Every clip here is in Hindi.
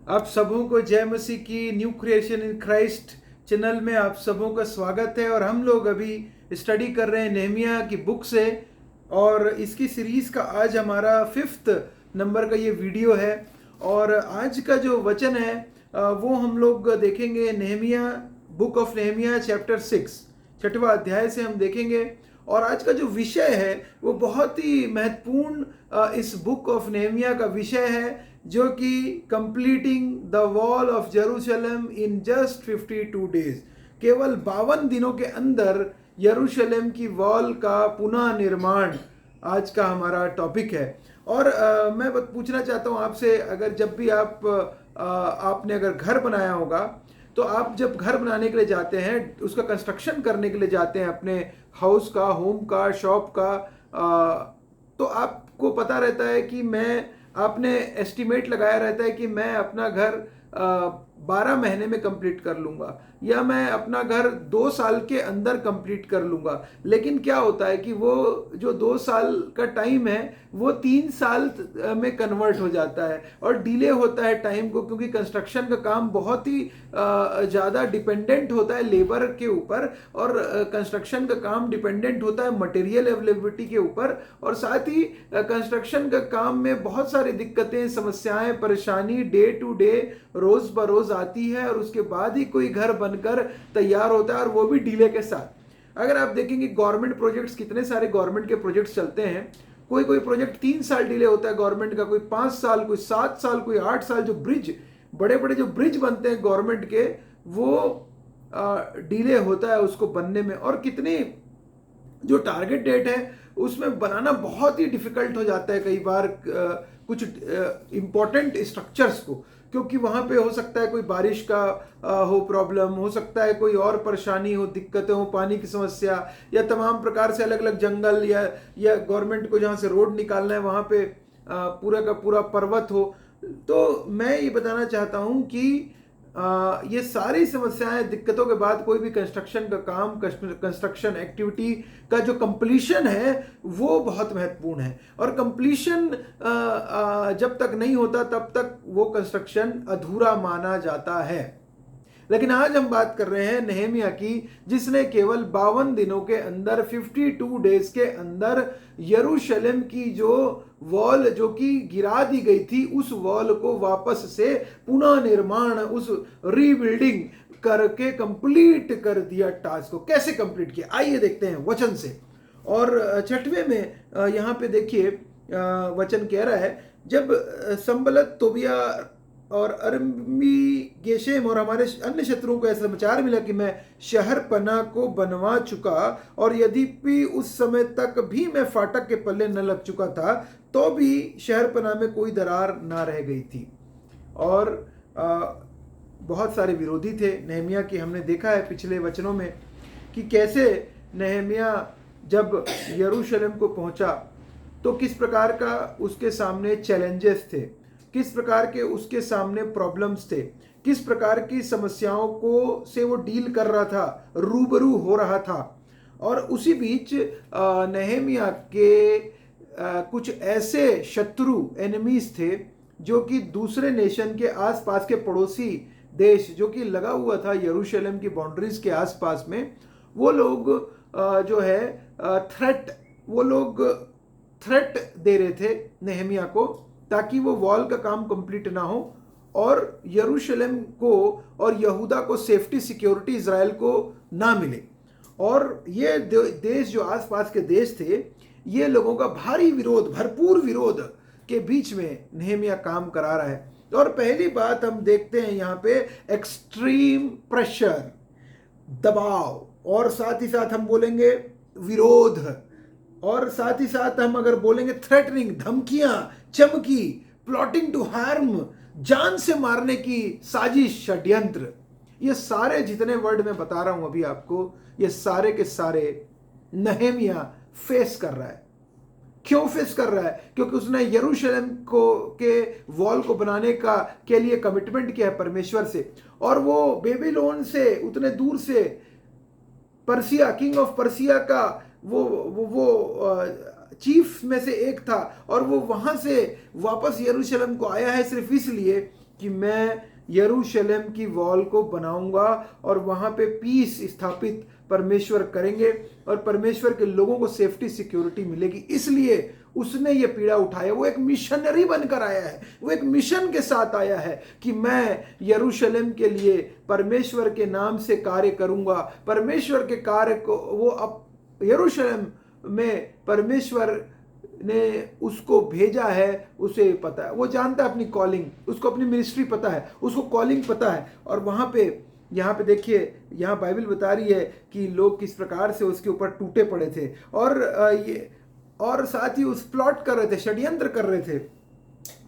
आप सबों को जय मसीह की new creation in Christ channel में आप सबों का स्वागत है। और हम लोग अभी स्टडी कर रहे हैं नेहमिया की बुक से, और इसकी सीरीज का आज हमारा 5th नंबर का ये वीडियो है। और आज का जो वचन है वो हम लोग देखेंगे Nehemiah, book of Nehemiah chapter 6, 6वां अध्याय से हम देखेंगे। और आज का जो विषय है वो बहुत ही महत्वपूर्ण इस बुक ऑफ नेहमिया का विषय है, जो कि completing the wall of Jerusalem in just 52 days. केवल 52 दिनों के अंदर यरूशलेम की वॉल का पुनः निर्माण आज का हमारा टॉपिक है। और मैं पूछना चाहता हूँ आपसे, अगर जब भी आपने अगर घर बनाया होगा, तो आप जब घर बनाने के लिए जाते हैं, उसका कंस्ट्रक्शन करने के लिए जाते हैं, अपने हाउस का, होम का, शॉप का, तो आपको पता रहता है कि आपने एस्टिमेट लगाया रहता है कि मैं अपना घर 12 महीने में कंप्लीट कर लूंगा, या मैं अपना घर 2 साल के अंदर कंप्लीट कर लूंगा। लेकिन क्या होता है कि वो जो 2 साल का टाइम है वो 3 साल में कन्वर्ट हो जाता है, और डिले होता है टाइम को, क्योंकि कंस्ट्रक्शन का काम बहुत ही ज़्यादा डिपेंडेंट होता है लेबर के ऊपर, और कंस्ट्रक्शन का काम डिपेंडेंट होता है मटेरियल अवेलेबिलिटी के ऊपर। और साथ ही कंस्ट्रक्शन का काम में बहुत सारी दिक्कतें, समस्याएं, परेशानी डे टू डे, रोज बरोज आती है, और उसके बाद ही कोई घर बनकर तैयार होता है, और वो भी डिले के साथ। अगर आप देखेंगे गवर्नमेंट प्रोजेक्ट्स, कितने सारे गवर्नमेंट के प्रोजेक्ट्स चलते हैं, कोई प्रोजेक्ट 3 साल डिले होता है गवर्नमेंट का, कोई 5 साल, कोई 7 साल, कोई 8 साल। जो ब्रिज, बड़े बड़े जो ब्रिज बनते हैं गवर्नमेंट के, वो डिले होता है उसको बनने में। और कितनी जो टारगेट डेट है उसमें बनाना बहुत ही डिफिकल्ट हो जाता है कई बार कुछ इंपॉर्टेंट स्ट्रक्चर्स को, क्योंकि वहां पे हो सकता है कोई बारिश का हो प्रॉब्लम, हो सकता है कोई और परेशानी हो, दिक्कतें हो, पानी की समस्या, या तमाम प्रकार से अलग अलग जंगल, या गवर्नमेंट को जहां से रोड निकालना है वहां पे पूरा का पूरा पर्वत हो। तो मैं ये बताना चाहता हूं कि ये सारी समस्याएं, दिक्कतों के बाद कोई भी कंस्ट्रक्शन का काम, कंस्ट्रक्शन एक्टिविटी का जो कंप्लीशन है वो बहुत महत्वपूर्ण है। और कंप्लीशन जब तक नहीं होता तब तक वो कंस्ट्रक्शन अधूरा माना जाता है। लेकिन आज हम बात कर रहे हैं नेहमिया की, जिसने केवल 52 दिनों के अंदर, 52 डेज के अंदर, यरूशलेम की जो वॉल जो कि गिरा दी गई थी, उस वॉल को वापस से पुनः निर्माण, उस रीबिल्डिंग करके कंप्लीट कर दिया। टास्क को कैसे कंप्लीट किया, आइए देखते हैं वचन से। और 6वें में यहाँ पे देखिए वचन कह रहा है, जब संबलत, तोबिया और अरमी गेशेम और हमारे अन्य शत्रुओं को ऐसा समाचार मिला कि मैं शहर पना को बनवा चुका, और यद्यपि उस समय तक भी मैं फाटक के पल्ले न लग चुका था, तो भी शहर पना में कोई दरार ना रह गई थी। और बहुत सारे विरोधी थे नेहमिया की। हमने देखा है पिछले वचनों में कि कैसे नेहमिया जब यरूशलेम को पहुंचा तो किस प्रकार का उसके सामने चैलेंजेस थे, किस प्रकार के उसके सामने प्रॉब्लम्स थे, किस प्रकार की समस्याओं को से वो डील कर रहा था, रूबरू हो रहा था। और उसी बीच नेहमिया के कुछ ऐसे शत्रु, एनिमीज थे, जो कि दूसरे नेशन के आसपास के पड़ोसी देश, जो कि लगा हुआ था यरूशलेम की बाउंड्रीज के आसपास में, वो लोग जो है थ्रेट दे रहे थे नेहमिया को, ताकि वो वॉल का काम कंप्लीट ना हो, और यरूशलेम को और यहूदा को सेफ्टी, सिक्योरिटी इजराइल को ना मिले। और ये देश, जो आसपास के देश थे, ये लोगों का भारी विरोध, भरपूर विरोध के बीच में नेहमिया काम करा रहा है। और पहली बात हम देखते हैं यहाँ पे, एक्सट्रीम प्रेशर, दबाव, और साथ ही साथ हम बोलेंगे विरोध, और साथ ही साथ हम अगर बोलेंगे थ्रेटनिंग, धमकियां, चमकी, प्लॉटिंग टू हार्म, जान से मारने की साजिश, षड्यंत्र। ये सारे जितने वर्ड मैं बता रहा हूं अभी आपको, ये सारे के सारे नेहमिया फेस कर रहा है। क्यों फेस कर रहा है? क्योंकि उसने यरूशलेम के वॉल को बनाने के लिए कमिटमेंट किया है परमेश्वर से, और वो बेबीलोन से, उतने दूर से, पर्सिया, किंग ऑफ पर्सिया का वो चीफ में से एक था, और वो वहां से वापस यरूशलेम को आया है सिर्फ इसलिए कि मैं यरूशलेम की वॉल को बनाऊंगा और वहां पे पीस स्थापित परमेश्वर करेंगे और परमेश्वर के लोगों को सेफ्टी सिक्योरिटी मिलेगी। इसलिए उसने ये पीड़ा उठाया। वो एक मिशनरी बनकर आया है, वो एक मिशन के साथ आया है कि मैं यरूशलेम के लिए परमेश्वर के नाम से कार्य करूंगा। परमेश्वर के कार्य को वो अब यरूशलेम में परमेश्वर ने उसको भेजा है, उसे पता है, वो जानता है अपनी कॉलिंग, उसको अपनी मिनिस्ट्री पता है, उसको कॉलिंग पता है। और वहां पे यहाँ पे देखिए, यहाँ बाइबल बता रही है कि लोग किस प्रकार से उसके ऊपर टूटे पड़े थे और साथ ही उस प्लॉट कर रहे थे, षड्यंत्र कर रहे थे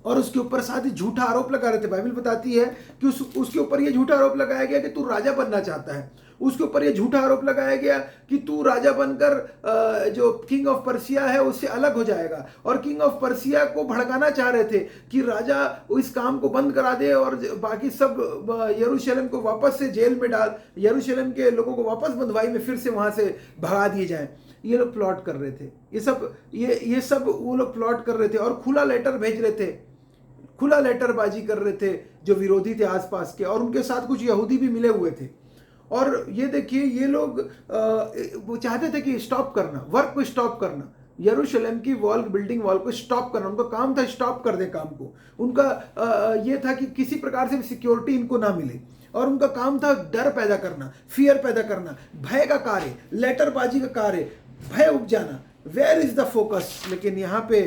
और उसके ऊपर साथ ही झूठा आरोप लगा रहे थे। बाइबल बताती है कि उसके ऊपर ये झूठा आरोप लगाया गया कि तू राजा बनना चाहता है। उसके ऊपर ये झूठा आरोप लगाया गया कि तू राजा बनकर जो किंग ऑफ पर्सिया है उससे अलग हो जाएगा। और किंग ऑफ पर्सिया को भड़काना चाह रहे थे कि राजा इस काम को बंद करा दे और बाकी सब यरूशलेम को वापस से जेल में डाल, यरूशलेम के लोगों को वापस बंधुआई में फिर से वहां से भगा दिए जाए। ये लोग प्लॉट कर रहे थे, ये सब वो लोग प्लॉट कर रहे थे और खुला लेटर भेज रहे थे, खुला लेटरबाजी कर रहे थे जो विरोधी थे आसपास के। और उनके साथ कुछ यहूदी भी मिले हुए थे। और ये देखिए, ये लोग वो चाहते थे कि स्टॉप करना, वर्क को स्टॉप करना, यरूशलेम की वॉल, बिल्डिंग वॉल को स्टॉप करना। उनका काम था स्टॉप कर दे काम को। उनका ये था कि किसी प्रकार से भी सिक्योरिटी इनको ना मिले। और उनका काम था डर पैदा करना, फियर पैदा करना, भय का कार्य, लेटरबाजी का कार्य, भय उपजाना। Where is the focus? लेकिन यहाँ पे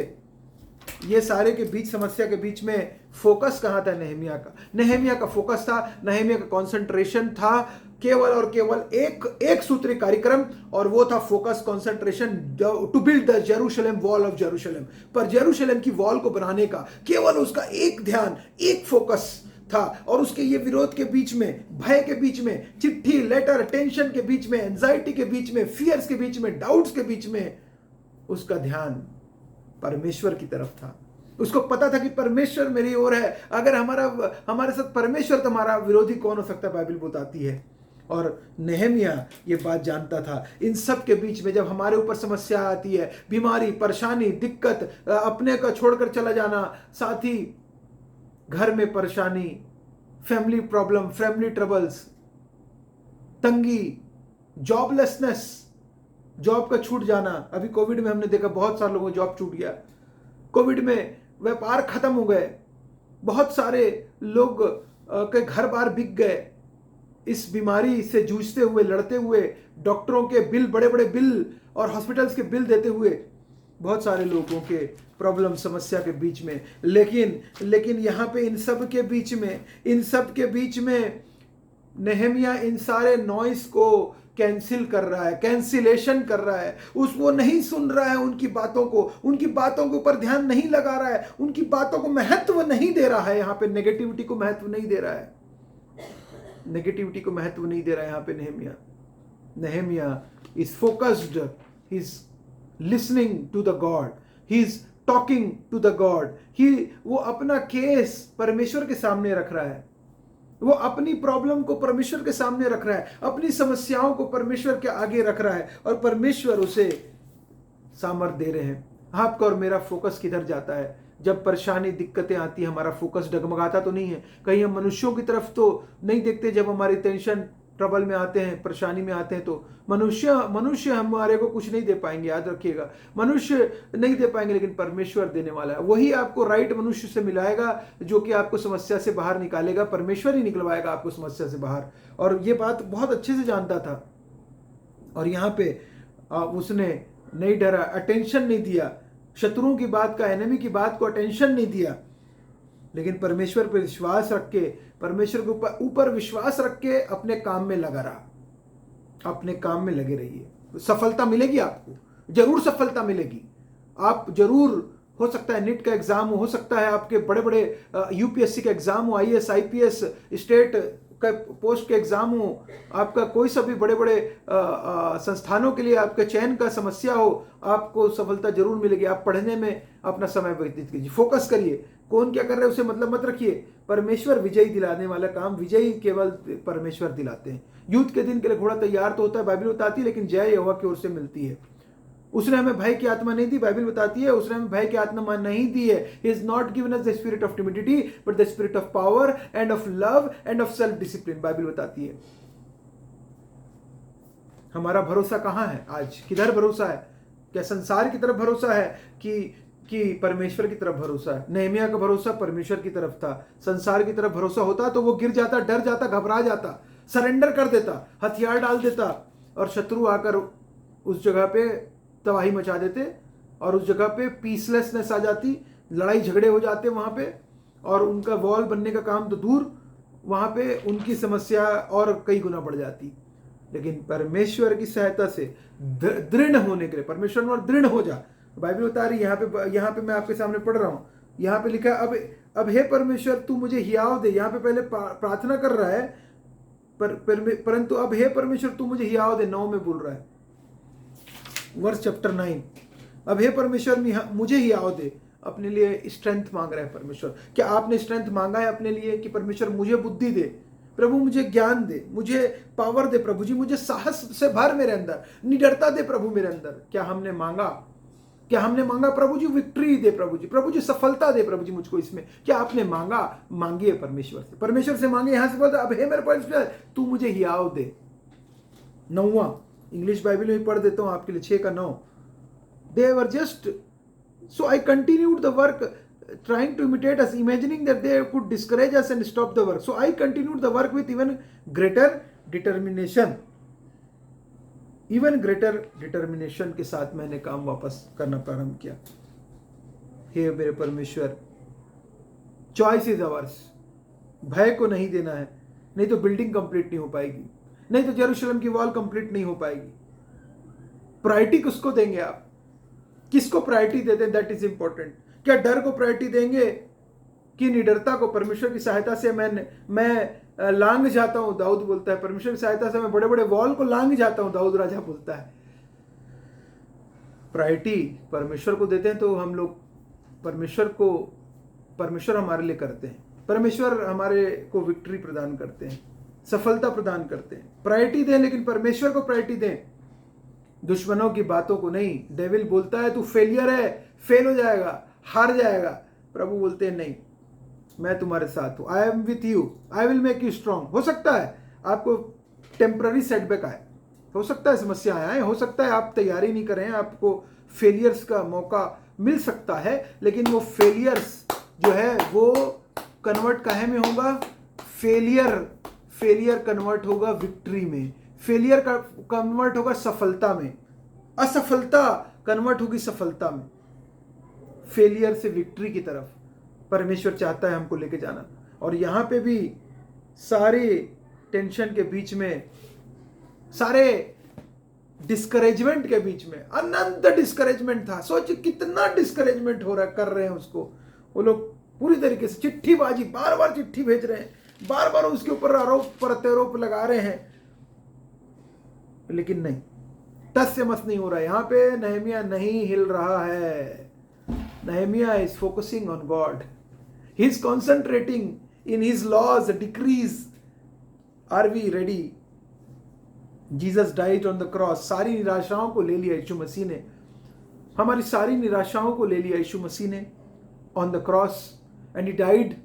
ये सारे के बीच, समस्या के बीच में फोकस कहाँ था? नेहमिया का फोकस था, नेहमिया का कंसंट्रेशन था केवल और केवल एक सूत्री कार्यक्रम, और वो था focus, concentration to build the Jerusalem wall of Jerusalem. पर जेरूशलेम की वॉल को बनाने का केवल उसका एक ध्यान, एक फोकस था। और उसके ये विरोध के बीच में, भय के बीच में, चिट्ठी, लेटर, टेंशन के बीच में, एंजाइटी के बीच में, फियर्स के बीच में, डाउट्स के बीच में उसका ध्यान परमेश्वर की तरफ था। उसको पता था कि परमेश्वर मेरी ओर है। अगर हमारे साथ परमेश्वर, तो हमारा विरोधी कौन हो सकता है? बाइबल बताती है। और नेहमिया ये बात जानता था। इन सब के बीच में जब हमारे ऊपर समस्या आती है, बीमारी, परेशानी, दिक्कत, अपने का छोड़कर चला जाना, साथ ही घर में परेशानी, फैमिली प्रॉब्लम, फैमिली ट्रबल्स, तंगी, जॉबलेसनेस, जॉब का छूट जाना। अभी कोविड में हमने देखा बहुत सारे लोगों को जॉब छूट गया। कोविड में व्यापार खत्म हो गए, बहुत सारे लोग के घर बार बिक गए। इस बीमारी से जूझते हुए, लड़ते हुए, डॉक्टरों के बिल, बड़े बड़े बिल और हॉस्पिटल्स के बिल देते हुए बहुत सारे लोगों के प्रॉब्लम, समस्या के बीच में। लेकिन यहाँ पे इन सब के बीच में नेहमिया इन सारे नॉइस को कैंसिल कर रहा है, कैंसिलेशन कर रहा है। वो नहीं सुन रहा है उनकी बातों को, उनकी बातों के ऊपर ध्यान नहीं लगा रहा है, उनकी बातों को महत्व नहीं दे रहा है। यहाँ पे नेगेटिविटी को महत्व नहीं दे रहा है, नेगेटिविटी को महत्व नहीं दे रहा है यहाँ पे Nehemiah is focused, he is listening to the God, he is talking to the God. वो अपना केस परमेश्वर के सामने रख रहा है, वो अपनी प्रॉब्लम को परमेश्वर के सामने रख रहा है, अपनी समस्याओं को परमेश्वर के आगे रख रहा है, और परमेश्वर उसे सामर्थ्य दे रहे हैं। आपका और मेरा फोकस किधर जाता है? जब परेशानी, दिक्कतें आती है, हमारा फोकस डगमगाता तो नहीं है? कहीं हम मनुष्यों की तरफ तो नहीं देखते? जब हमारी टेंशन, ट्रबल में आते हैं, परेशानी में आते हैं, तो मनुष्य हमारे को कुछ नहीं दे पाएंगे। याद रखिएगा, मनुष्य नहीं दे पाएंगे, लेकिन परमेश्वर देने वाला है। वही आपको राइट मनुष्य से मिलाएगा जो कि आपको समस्या से बाहर निकालेगा। परमेश्वर ही निकलवाएगा आपको समस्या से बाहर। और ये बात बहुत अच्छे से जानता था। और यहाँ पे उसने नहीं डरा, अटेंशन नहीं दिया, शत्रुओं की बात का, एनिमी की बात को अटेंशन नहीं दिया, लेकिन परमेश्वर पर विश्वास रख के, परमेश्वर के ऊपर विश्वास रख के अपने काम में लगा रहा। अपने काम में लगे रहिए, सफलता मिलेगी आपको, जरूर सफलता मिलेगी। आप जरूर, हो सकता है नीट का एग्जाम हो सकता है आपके बड़े बड़े यूपीएससी का एग्जाम हो, आईएएस, आईपीएस, स्टेट का पोस्ट के एग्जाम हो, आपका कोई सा भी बड़े बड़े संस्थानों के लिए आपका चयन का समस्या हो, आपको सफलता जरूर मिलेगी। आप पढ़ने में अपना समय व्यतीत कीजिए, फोकस करिए। कौन क्या कर रहे हैं उसे मतलब मत रखिए। परमेश्वर विजयी दिलाने वाला काम, विजयी केवल परमेश्वर दिलाते हैं। युद्ध के दिन के लिए घोड़ा तैयार तो होता है, बाइबल बताती है, लेकिन जय यहोवा की ओर से मिलती है। उसने हमें भय की आत्मा नहीं दी, बाइबल बताती है उसने हमें भय की आत्मा नहीं दी है। He is not given us the spirit of timidity but the spirit of power end of love end of self discipline, Bible बताती है। हमारा भरोसा कहां है आज? किधर भरोसा है? क्या संसार की तरफ भरोसा है कि परमेश्वर की तरफ भरोसा है? नेहमिया का भरोसा परमेश्वर की तरफ था। संसार की तरफ भरोसा होता तो वो गिर जाता, डर जाता, घबरा जाता, सरेंडर कर देता, हथियार डाल देता और शत्रु आकर उस जगह पे तबाही मचा देते और उस जगह पे पीसलेसनेस आ जाती, लड़ाई झगड़े हो जाते वहां पे, और उनका वॉल बनने का काम तो दूर, वहां पे उनकी समस्या और कई गुना बढ़ जाती। लेकिन परमेश्वर की सहायता से दृढ़ होने के लिए, परमेश्वर में दृढ़ हो जा, बाइबल बता रही है। यहाँ पे मैं आपके सामने पढ़ रहा हूँ, यहाँ पे लिखा है अब हे परमेश्वर तू मुझे हियाव दे। यहाँ पे पहले प्रार्थना कर रहा है परंतु अब हे परमेश्वर तू मुझे हियाव दे, 9 में बोल रहा है, वर्स चैप्टर 9। अब हे परमेश्वर मुझे हियाव दे, अपने लिए स्ट्रेंथ मांग रहा है परमेश्वर। क्या आपने स्ट्रेंथ मांगा है अपने लिए कि परमेश्वर मुझे बुद्धि दे, प्रभु मुझे ज्ञान दे, मुझे पावर दे, प्रभु जी मुझे साहस से भर मेरे अंदर, निडरता दे प्रभु मेरे अंदर? क्या हमने मांगा? क्या हमने मांगा प्रभु जी विक्ट्री दे, प्रभु जी सफलता दे प्रभु जी मुझको इसमें? क्या आपने मांगा? मांगिए परमेश्वर से मांगे। यहां से बोलता अब हे मेरे परमेश्वर तू मुझे हियाव दे। 9वां इंग्लिश बाइबल में पढ़ देता हूं आपके लिए, 6 का 9। They were just, so I continued the work trying to imitate us, imagining that they could discourage us and stop the work. So I continued the work with even greater determination. Even greater determination के साथ मैंने काम वापस करना प्रारंभ किया। हे मेरे परमेश्वर, चॉइस इज अवर्स। भय को नहीं देना है, नहीं तो बिल्डिंग कंप्लीट नहीं हो पाएगी, नहीं तो यरूशलेम की वॉल कंप्लीट नहीं हो पाएगी। प्रायोरिटी किसको देंगे आप? किसको प्रायोरिटी देते हैं? That is important. क्या डर को प्रायोरिटी देंगे कि निडरता को? परमेश्वर की सहायता से मैं लांग जाता हूं, दाऊद बोलता है। परमेश्वर की सहायता से मैं बड़े बड़े वॉल को लांग जाता हूं, दाऊद राजा बोलता है। प्रायोरिटी परमेश्वर को देते हैं तो हम लोग परमेश्वर हमारे लिए करते हैं, परमेश्वर हमारे को विक्ट्री प्रदान करते हैं, सफलता प्रदान करते हैं। प्रायोरिटी दें, लेकिन परमेश्वर को प्रायोरिटी दें, दुश्मनों की बातों को नहीं। डेविल बोलता है तू फेलियर है, फेल हो जाएगा, हार जाएगा। प्रभु बोलते हैं नहीं, मैं तुम्हारे साथ हूं, I am with you, I will make you strong. हो सकता है आपको टेम्पररी सेटबैक आए, हो सकता है समस्याएं आए, हो सकता है आप तैयारी नहीं करें, आपको फेलियर्स का मौका मिल सकता है, लेकिन वो फेलियर्स जो है वो कन्वर्ट काहे में होगा? फेलियर कन्वर्ट होगा विक्ट्री में, फेलियर का कन्वर्ट होगा सफलता में, असफलता कन्वर्ट होगी सफलता में। फेलियर से विक्ट्री की तरफ परमेश्वर चाहता है हमको लेके जाना। और यहां पे भी सारे टेंशन के बीच में, सारे डिस्करेजमेंट के बीच में, अनंत डिस्करेजमेंट था। सोच कितना डिस्करेजमेंट हो रहा कर रहे हैं उसको वो लोग, पूरी तरीके से चिट्ठीबाजी, बार बार चिट्ठी भेज रहे हैं, बार बार उसके ऊपर आरोप प्रत्यारोप लगा रहे हैं, लेकिन नहीं, टस से मस नहीं हो रहा है। यहां पे नहमिया नहीं हिल रहा है। Nehemiah is focusing on God, he is concentrating in his laws, decrees. Are we ready? Jesus died on the cross. सारी निराशाओं को ले लिया यीशु मसीह ने, हमारी सारी निराशाओं को ले लिया यीशु मसीह ने on the cross, and he died,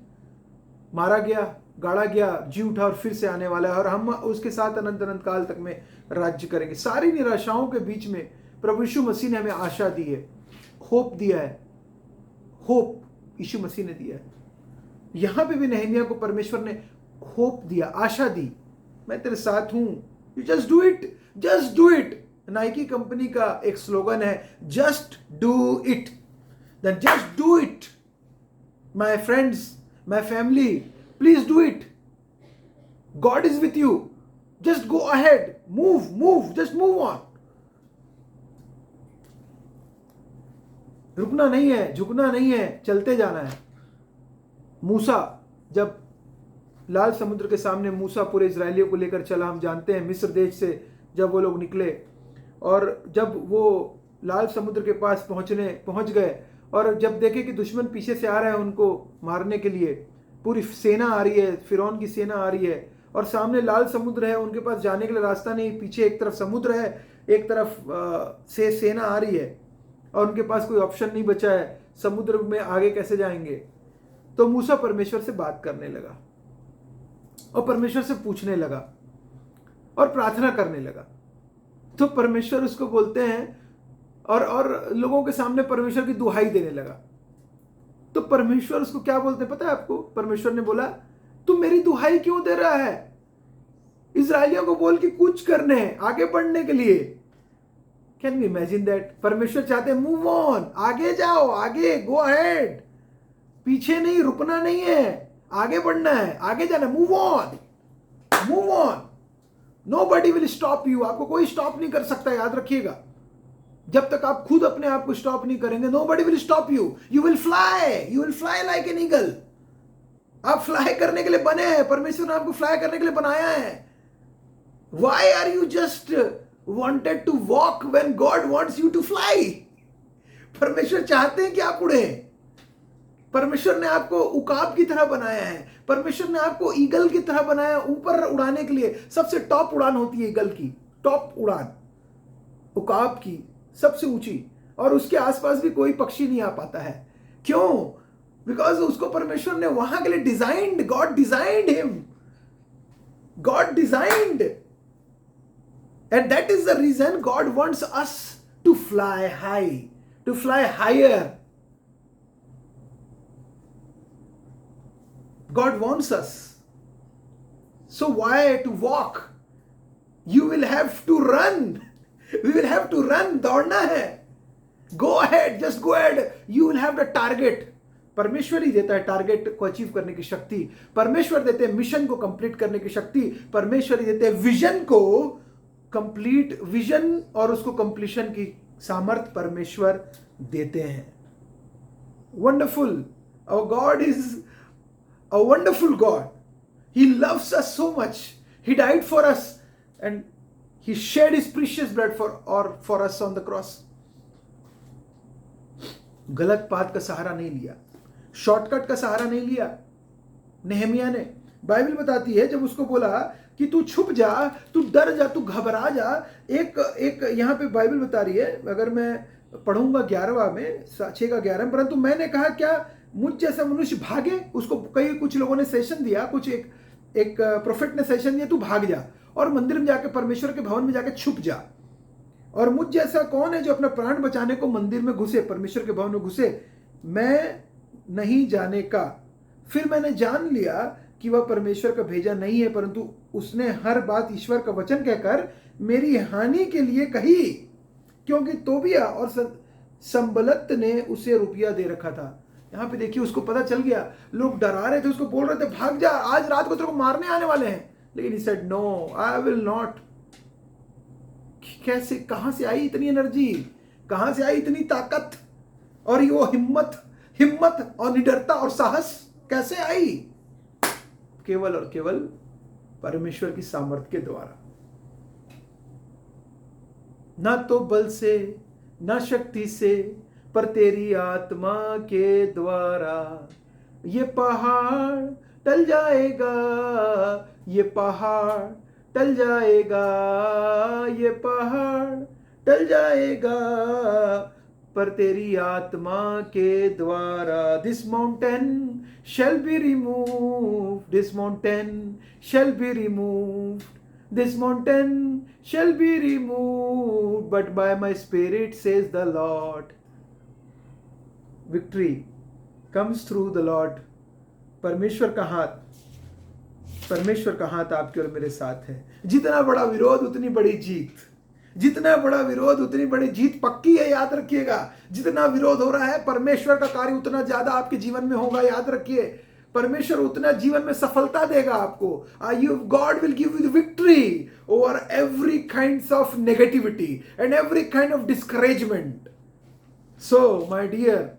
मारा गया, गाड़ा गया, जी उठा और फिर से आने वाला है, और हम उसके साथ अनंत अनंत काल तक में राज्य करेंगे। सारी निराशाओं के बीच में प्रभु यीशु मसीह ने हमें आशा दी है, होप दिया है, होप यीशु मसीह ने दिया है। यहां पे भी नहमिया को परमेश्वर ने होप दिया, आशा दी, मैं तेरे साथ हूं, you just do it, just do it. Nike company का एक स्लोगन है, just do it, then just do it. My friends, my family, please do it, God is with you, just go ahead, move, just move on. रुकना नहीं है, झुकना नहीं है, चलते जाना है। मूसा, जब लाल समुद्र के सामने मूसा पूरे इजरायलियों को लेकर चला, हम जानते हैं मिस्र देश से जब वो लोग निकले, और जब वो लाल समुद्र के पास पहुंच गए, और जब देखे कि दुश्मन पीछे से आ रहा है उनको मारने के लिए, पूरी सेना आ रही है, फिरौन की सेना आ रही है, और सामने लाल समुद्र है, उनके पास जाने के लिए रास्ता नहीं, पीछे एक तरफ समुद्र है, एक तरफ से सेना आ रही है और उनके पास कोई ऑप्शन नहीं बचा है, समुद्र में आगे कैसे जाएंगे। तो मूसा परमेश्वर से बात करने लगा और परमेश्वर से पूछने लगा और प्रार्थना करने लगा। तो परमेश्वर उसको बोलते हैं और लोगों के सामने परमेश्वर की दुहाई देने लगा। तो परमेश्वर उसको क्या बोलते हैं पता है आपको? परमेश्वर ने बोला, तू मेरी दुहाई क्यों दे रहा है? इजरायलियों को बोल कि कुछ करने, आगे बढ़ने के लिए। Can you imagine that? परमेश्वर चाहते हैं मूव ऑन, आगे जाओ, आगे गो अहेड, पीछे नहीं, रुकना नहीं है, आगे बढ़ना है, आगे जाना, move on, move on. Nobody will stop you, आपको कोई स्टॉप नहीं कर सकता, याद रखिएगा। जब तक आप खुद अपने आप को स्टॉप नहीं करेंगे, nobody will stop you, you will fly like an eagle. आप फ्लाई करने के लिए बने हैं, परमेश्वर ने आपको फ्लाई करने के लिए बनाया है। Why are you just wanted to walk when God wants you to fly? परमेश्वर चाहते हैं कि आप उड़े। परमेश्वर ने आपको उकाब की तरह बनाया है, परमेश्वर ने आपको ईगल की तरह बनाया, ऊपर उड़ाने के लिए। सबसे टॉप उड़ान होती है ईगल की, टॉप उड़ान उकाब की सबसे ऊंची, और उसके आसपास भी कोई पक्षी नहीं आ पाता है। क्यों? बिकॉज उसको परमेश्वर ने वहां के लिए designed, God designed him, God designed, and that is the reason God wants us to fly high, to fly higher. God wants us. So why to walk? You will have to run. We will have to run. दौड़ना है. Go ahead, just go ahead. You will have the target. परमेश्वर ही देता है टारगेट को अचीव करने की शक्ति, परमेश्वर देते हैं मिशन को कंप्लीट करने की शक्ति, परमेश्वर ही देते हैं विजन को कंप्लीट, विजन और उसको कंप्लीशन की सामर्थ परमेश्वर देते हैं। Wonderful, our God is a wonderful God, he loves us so much, he died for us and he shed his precious blood for us on the cross. गलत पाथ का सहारा नहीं लिया, शॉर्टकट का सहारा नहीं लिया नेहमिया ने। बाइबल बताती है जब उसको बोला कि तू छुप जा, तू डर जा, तू घबरा जा। एक यहाँ पे बाइबल बता रही है, अगर मैं पढ़ूंगा 11वां में 6 का 11, परंतु मैंने कहा क्या मुझ जैसा मनुष्य भागे? उसको कुछ लोगों ने सेशन दिया, कुछ एक प्रोफेट ने सेशन दिया, तू भाग जा और मंदिर में जाके, परमेश्वर के भवन में जाके छुप जा। और मुझ जैसा कौन है जो अपना प्राण बचाने को मंदिर में घुसे, परमेश्वर के भवन में घुसे? मैं नहीं जाने का। फिर मैंने जान लिया कि वह परमेश्वर का भेजा नहीं है, परंतु उसने हर बात ईश्वर का वचन कहकर मेरी हानि के लिए कही, क्योंकि तोबिया और संबलत ने उसे रुपया दे रखा था। यहां पे देखिए, उसको पता चल गया, लोग डरा रहे थे, उसको बोल रहे थे भाग जा, आज रात को तेरे को मारने आने वाले हैं, लेकिन he said no, I will not। कैसे, कहां से आई इतनी एनर्जी, कहां से आई इतनी ताकत, और वो हिम्मत और निडरता और साहस कैसे आई? केवल और केवल परमेश्वर की सामर्थ्य के द्वारा। ना तो बल से, ना शक्ति से, पर तेरी आत्मा के द्वारा। ये पहाड़ टल जाएगा, ये पहाड़ टल जाएगा, ये पहाड़ टल जाएगा, पर तेरी आत्मा के द्वारा। This mountain shall be removed, this mountain shall be removed, this mountain shall be removed, but by my spirit says the Lord। Victory comes through the Lord। परमेश्वर का हाथ आपके और मेरे साथ है। जितना बड़ा विरोध उतनी बड़ी जीत, जितना बड़ा विरोध उतनी बड़ी जीत पक्की है, याद रखिएगा। जितना विरोध हो रहा है, परमेश्वर का कार्य उतना ज्यादा आपके जीवन में होगा, याद रखिए। परमेश्वर उतना जीवन में सफलता देगा आपको। God will give you the victory over every kinds of negativity and every kind of discouragement. So my dear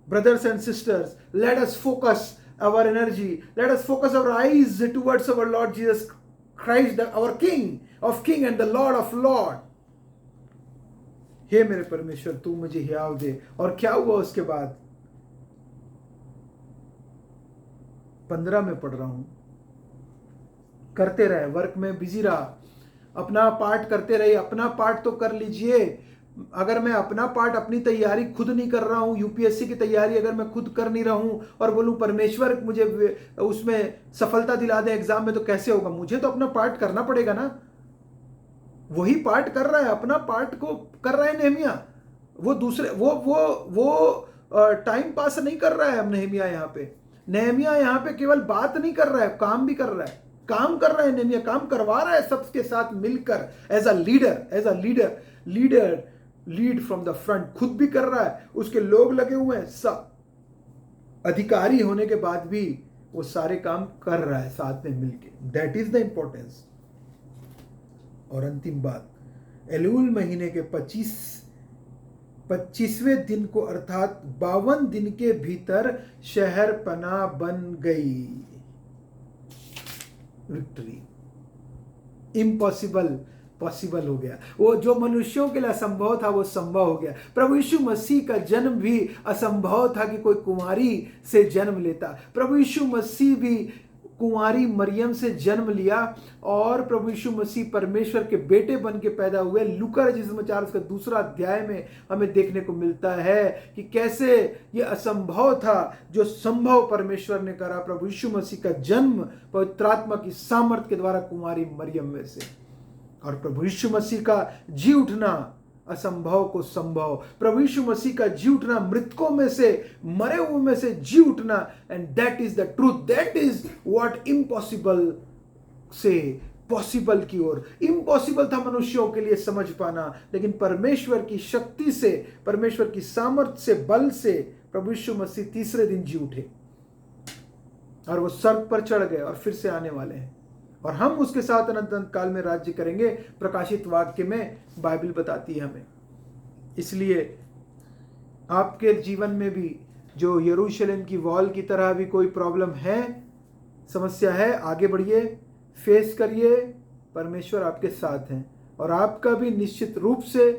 brothers and sisters, let us focus our energy, let us focus our eyes towards our Lord Jesus Christ, our King of King and the Lord of Lord। हे मेरे परमेश्वर, तू मुझे हियाव दे। और क्या हुआ उसके बाद? 15 में पढ़ रहा हूं, करते रहे, वर्क में बिजी रहा, अपना पार्ट करते रहे। अपना पार्ट तो कर लीजिए। अगर मैं अपना पार्ट, अपनी तैयारी खुद नहीं कर रहा हूं, यूपीएससी की तैयारी अगर मैं खुद कर नहीं रहा हूं और बोलूं परमेश्वर मुझे उसमें सफलता दिला दे एग्जाम में, तो कैसे होगा? मुझे तो अपना पार्ट करना पड़ेगा ना। वही पार्ट कर रहा है, अपना पार्ट को कर रहा है नेहमिया। वो दूसरे वो टाइम पास नहीं कर रहा है अब नेहमिया यहाँ पे। नेहमिया यहाँ पे केवल बात नहीं कर रहा है, काम भी कर रहा है। काम कर रहा है नेहमिया, काम करवा रहा है सबके साथ मिलकर। As a leader lead from the front, खुद भी कर रहा है, उसके लोग लगे हुए हैं, सब अधिकारी होने के बाद भी वो सारे काम कर रहा है साथ में मिलके। That is the importance. और अंतिम बात, एलूल महीने के 25वें दिन को अर्थात 52 दिन के भीतर शहर पनाह बन गई। विक्ट्री, इम्पॉसिबल पॉसिबल हो गया। वो जो मनुष्यों के लिए असंभव था वो संभव हो गया। प्रभु यीशु मसीह का जन्म भी असंभव था कि कोई कुंवारी से जन्म लेता। प्रभु यीशु मसीह भी कुंवारी मरियम से जन्म लिया और प्रभु यीशु मसीह परमेश्वर के बेटे बन के पैदा हुए। लूका रचित सुसमाचार उसका 2 अध्याय में हमें देखने को मिलता है कि कैसे ये असंभव था जो संभव परमेश्वर ने करा। प्रभु यीशु मसीह का जन्म पवित्र आत्मा की सामर्थ के द्वारा कुंवारी मरियम में से, और प्रभु यीशु मसीह का जी उठना असंभव को संभव, प्रभु यीशु मसीह का जी उठना, मृतकों में से, मरे हुए में से जी उठना, and that is the truth. That is what impossible से पॉसिबल की ओर। इम्पॉसिबल था मनुष्यों के लिए समझ पाना, लेकिन परमेश्वर की शक्ति से, परमेश्वर की सामर्थ से, बल से प्रभु यीशु मसीह तीसरे दिन जी उठे और वो स्वर्ग पर चढ़ गए और फिर से आने वाले हैं और हम उसके साथ अनंत काल में राज्य करेंगे। प्रकाशित वाक्य में बाइबल बताती है हमें। इसलिए आपके जीवन में भी जो यरूशलेम की वॉल की तरह भी कोई प्रॉब्लम है, समस्या है, आगे बढ़िए, फेस करिए, परमेश्वर आपके साथ हैं। और आपका भी निश्चित रूप से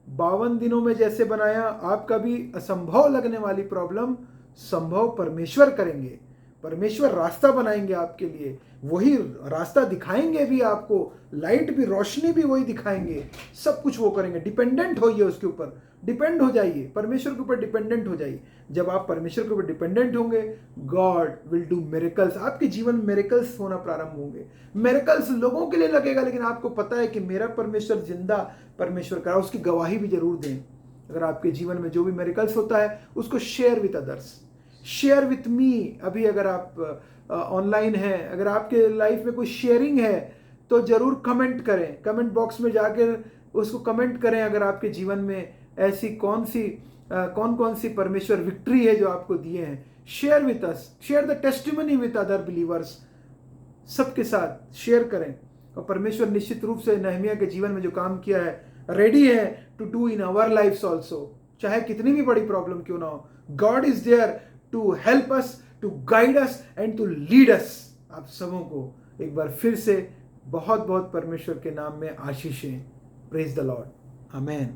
52 दिनों में जैसे बनाया, आपका भी असंभव लगने वाली प्रॉब्लम संभव परमेश्वर करेंगे। परमेश्वर रास्ता बनाएंगे आपके लिए, वही रास्ता दिखाएंगे भी आपको, लाइट भी, रोशनी भी वही दिखाएंगे, सब कुछ वो करेंगे। डिपेंडेंट होइए उसके ऊपर, डिपेंड हो जाइए, परमेश्वर के ऊपर डिपेंडेंट हो जाइए। जब आप परमेश्वर के ऊपर डिपेंडेंट होंगे, गॉड विल डू मिरेकल्स। आपके जीवन में मिरेकल्स होना प्रारंभ होंगे। मिरेकल्स लोगों के लिए लगेगा, लेकिन आपको पता है कि मेरा परमेश्वर जिंदा परमेश्वर करा, उसकी गवाही भी जरूर दें। अगर आपके जीवन में जो भी मिरेकल्स होता है उसको share with others, share with me. अभी अगर आप ऑनलाइन हैं, अगर आपके लाइफ में कोई शेयरिंग है तो जरूर कमेंट करें, कमेंट बॉक्स में जाकर उसको कमेंट करें। अगर आपके जीवन में ऐसी कौन कौन सी परमेश्वर विक्ट्री है जो आपको दिए हैं, share with us, share the testimony with other believers. सबके साथ शेयर करें। और परमेश्वर निश्चित रूप से नहमिया के जीवन में जो काम किया है, रेडी है to do in our lifes also. चाहे कितनी भी बड़ी प्रॉब्लम क्यों ना हो, God is there to help us, to guide us and to lead us. आप सबों को एक बार फिर से बहुत बहुत परमेश्वर के नाम में आशीषें। Praise the Lord, amen.